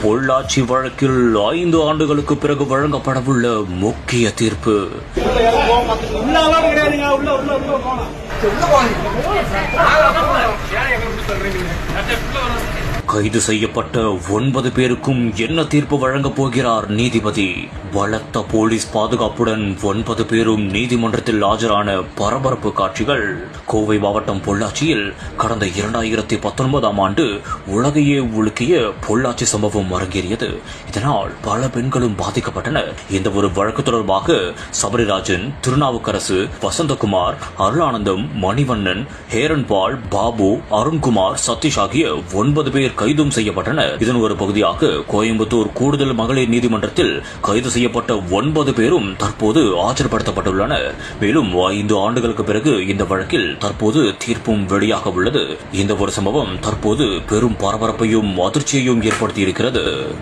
பொள்ளாச்சி வழக்கில் 5 ஆண்டுகளுக்கு பிறகு வழங்கப்படவுள்ள முக்கிய தீர்ப்பு. கைது செய்யப்பட்ட 9 பேருக்கும் என்ன தீர்ப்பு வழங்கப் போகிறார் நீதிபதி? பலத்த போலீஸ் பாதுகாப்புடன் 9 பேரும் நீதிமன்றத்தில் ஆஜரான பரபரப்பு காட்சிகள். கோவை மாவட்டம் பொள்ளாச்சியில் கடந்த 2019ஆம் ஆண்டு உலகையே உலுக்கிய பொள்ளாச்சி சம்பவம் அரங்கேறியது. இதனால் பல பெண்களும் பாதிக்கப்பட்டனர். இந்த ஒரு வழக்கு தொடர்பாக சபரிராஜன், திருநாவுக்கரசு, வசந்தகுமார், அருளானந்தம், மணிவண்ணன், ஹேரன்பால், பாபு, அருண்குமார், சதீஷ் ஆகிய 9 பேர் கைதும் செய்யப்பட்டனர். இதன் ஒரு பகுதியாக கோயம்புத்தூர் கூடுதல் மகளிர் நீதிமன்றத்தில் கைது செய்யப்பட்ட 9 பேரும் தற்போது ஆஜர்படுத்தப்பட்டுள்ளனர். மேலும் 5 ஆண்டுகளுக்கு பிறகு இந்த வழக்கில் தற்போது தீர்ப்பும் வெளியாக உள்ளது. இந்த ஒரு சம்பவம் தற்போது பெரும் பரபரப்பையும் அதிர்ச்சியையும் ஏற்படுத்தியிருக்கிறது.